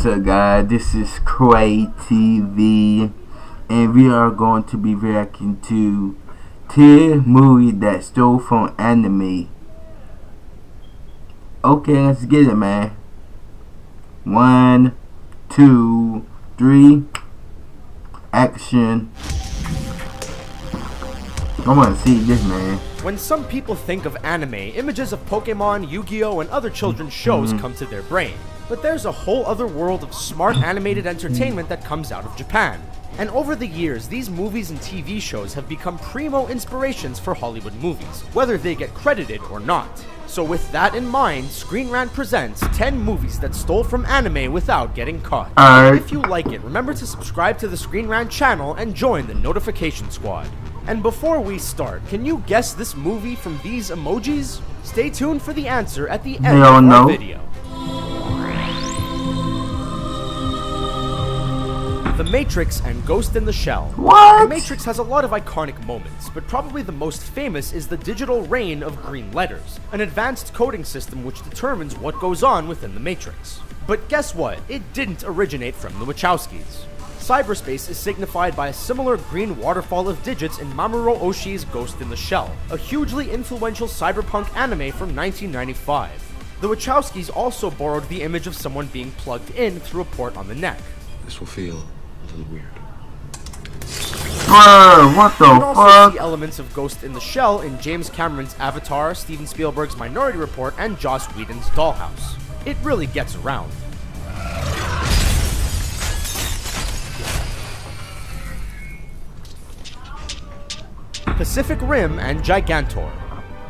What's up, guys? This is Qaytv, and we are going to be reacting to 10 movies that stole from anime. Okay, let's get it, man. 1, 2, 3, action. I want to see this, man. When some people think of anime, images of Pokemon, Yu-Gi-Oh, and other children's shows come to their brain. But there's a whole other world of smart animated entertainment that comes out of Japan. And over the years, these movies and TV shows have become primo inspirations for Hollywood movies, whether they get credited or not. So with that in mind, Screen Rant presents 10 movies that stole from anime without getting caught. If you like it, remember to subscribe to the Screen Rant channel and join the notification squad. And before we start, can you guess this movie from these emojis? Stay tuned for the answer at the end of our video. The Matrix and Ghost in the Shell. What? The Matrix has a lot of iconic moments, but probably the most famous is the digital rain of green letters, an advanced coding system which determines what goes on within the Matrix. But guess what? It didn't originate from the Wachowskis. Cyberspace is signified by a similar green waterfall of digits in Mamoru Oshii's Ghost in the Shell, a hugely influential cyberpunk anime from 1995. The Wachowskis also borrowed the image of someone being plugged in through a port on the neck. This will feel a little weird. What the fuck? You can also fuck? see elements of Ghost in the Shell in James Cameron's Avatar, Steven Spielberg's Minority Report, and Joss Whedon's Dollhouse. It really gets around. Pacific Rim and Gigantor.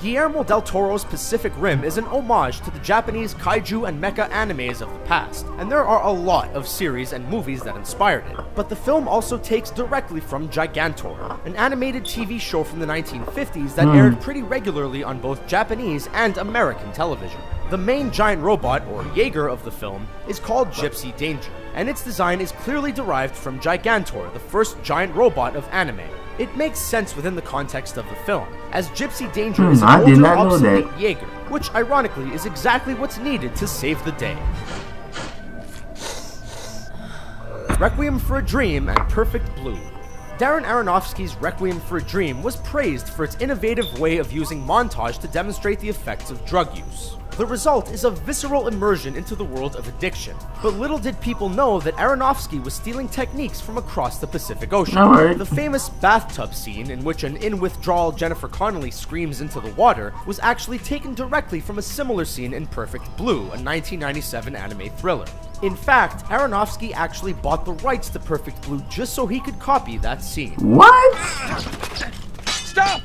Guillermo del Toro's Pacific Rim is an homage to the Japanese kaiju and mecha animes of the past, and there are a lot of series and movies that inspired it. But the film also takes directly from Gigantor, an animated TV show from the 1950s that aired pretty regularly on both Japanese and American television. The main giant robot, or Jaeger, of the film is called Gypsy Danger, and its design is clearly derived from Gigantor, the first giant robot of anime. It makes sense within the context of the film, as Gypsy Danger is an older, obsolete Jaeger, which ironically is exactly what's needed to save the day. Requiem for a Dream and Perfect Blue. Darren Aronofsky's Requiem for a Dream was praised for its innovative way of using montage to demonstrate the effects of drug use. The result is a visceral immersion into the world of addiction. But little did people know that Aronofsky was stealing techniques from across the Pacific Ocean. The famous bathtub scene, in which an in-withdrawal Jennifer Connelly screams into the water, was actually taken directly from a similar scene in Perfect Blue, a 1997 anime thriller. In fact, Aronofsky actually bought the rights to Perfect Blue just so he could copy that scene. What? Stop!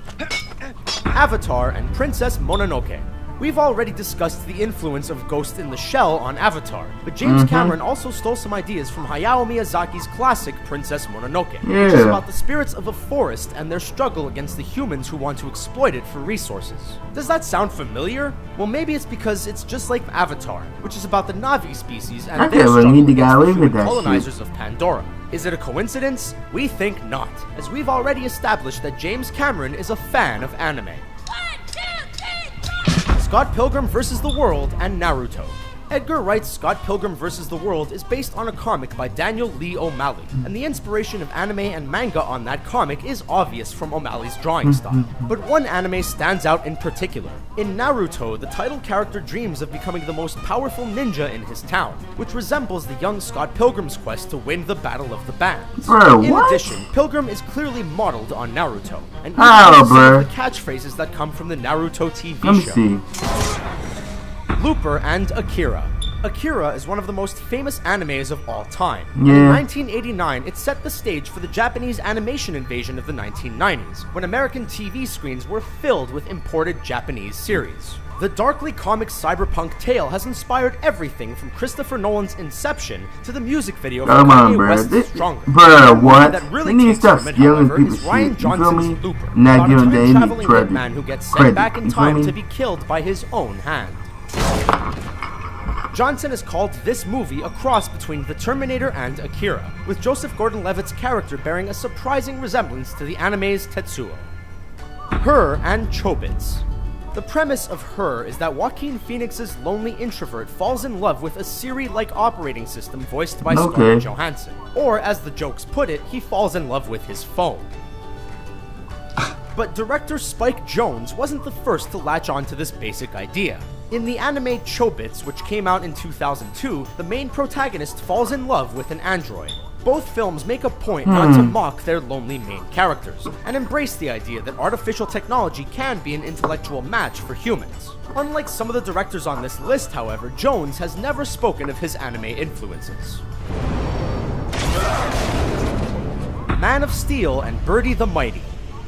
Avatar and Princess Mononoke. We've already discussed the influence of Ghost in the Shell on Avatar, but James Cameron also stole some ideas from Hayao Miyazaki's classic Princess Mononoke, which is about the spirits of a forest and their struggle against the humans who want to exploit it for resources. Does that sound familiar? Well, maybe it's because it's just like Avatar, which is about the Na'vi species and their struggle against the human colonizers of Pandora. Is it a coincidence? We think not, as we've already established that James Cameron is a fan of anime. Scott Pilgrim vs. the World and Naruto. Edgar Wright's Scott Pilgrim vs. the World is based on a comic by Daniel Lee O'Malley, and the inspiration of anime and manga on that comic is obvious from O'Malley's drawing style. But one anime stands out in particular. In Naruto, the title character dreams of becoming the most powerful ninja in his town, which resembles the young Scott Pilgrim's quest to win the Battle of the Bands. In addition, Pilgrim is clearly modeled on Naruto, and even some of the catchphrases that come from the Naruto TV show. Looper and Akira. Akira is one of the most famous animes of all time. In 1989, it set the stage for the Japanese animation invasion of the 1990s, when American TV screens were filled with imported Japanese series. The darkly comic cyberpunk tale has inspired everything from Christopher Nolan's Inception to the music video for Kanye West's Stronger. What? That really takes from it, however, is Rian Johnson's Looper, about a time-traveling hitman who gets sent back in time to be killed by his own hand. Johnson has called this movie a cross between The Terminator and Akira, with Joseph Gordon-Levitt's character bearing a surprising resemblance to the anime's Tetsuo. Her and Chobits. The premise of Her is that Joaquin Phoenix's lonely introvert falls in love with a Siri-like operating system voiced by Scarlett Johansson. Or, as the jokes put it, he falls in love with his phone. But director Spike Jonze wasn't the first to latch on to this basic idea. In the anime Chobits, which came out in 2002, the main protagonist falls in love with an android. Both films make a point not to mock their lonely main characters, and embrace the idea that artificial technology can be an intellectual match for humans. Unlike some of the directors on this list, however, Jonze has never spoken of his anime influences. Man of Steel and Birdie the Mighty.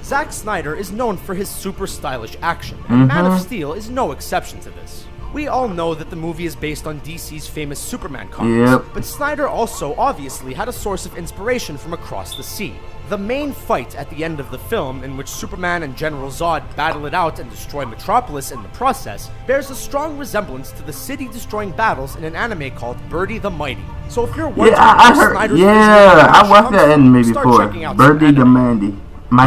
Zack Snyder is known for his super stylish action, and Man of Steel is no exception to this. We all know that the movie is based on DC's famous Superman comics, but Snyder also obviously had a source of inspiration from across the sea. The main fight at the end of the film, in which Superman and General Zod battle it out and destroy Metropolis in the process, bears a strong resemblance to the city-destroying battles in an anime called Birdie the Mighty. So if you're wondering I watched that anime before. Birdie the Mighty.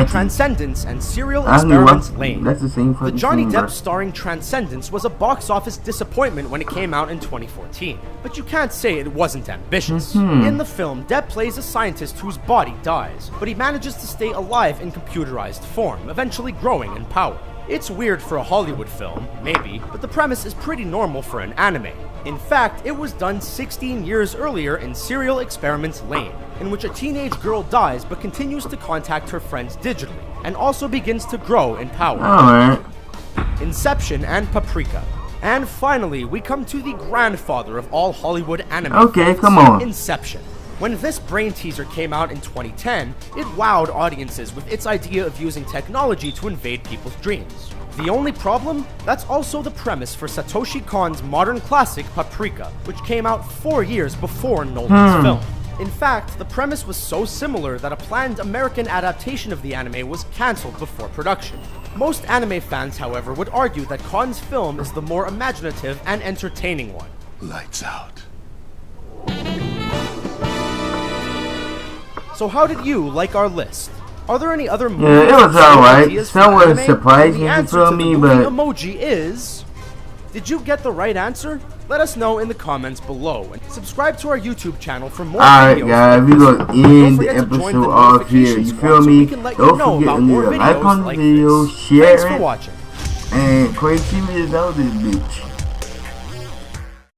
Transcendence and Serial Experiments LAIN. That's the same The Johnny Depp starring Transcendence was a box office disappointment when it came out in 2014. But you can't say it wasn't ambitious. In the film, Depp plays a scientist whose body dies, but he manages to stay alive in computerized form, eventually growing in power. It's weird for a Hollywood film, maybe, but the premise is pretty normal for an anime. In fact, it was done 16 years earlier in Serial Experiments LAIN, in which a teenage girl dies but continues to contact her friends digitally, and also begins to grow in power. Inception and Paprika. And finally, we come to the grandfather of all Hollywood anime films, Inception. When this brain teaser came out in 2010, it wowed audiences with its idea of using technology to invade people's dreams. The only problem? That's also the premise for Satoshi Kon's modern classic Paprika, which came out 4 years before Nolan's film. In fact, the premise was so similar that a planned American adaptation of the anime was cancelled before production. Most anime fans, however, would argue that Kon's film is the more imaginative and entertaining one. Lights out. So how did you like our list? Are there any other movies? Yeah, it was alright. Somewhat surprising, you feel me, but emoji is. Did you get the right answer? Let us know in the comments below, and subscribe to our YouTube channel for more videos. Alright guys, we're gonna end the episode off here. You feel me? Don't forget to leave a like on the video, share it, and Qaytv is out of this bitch.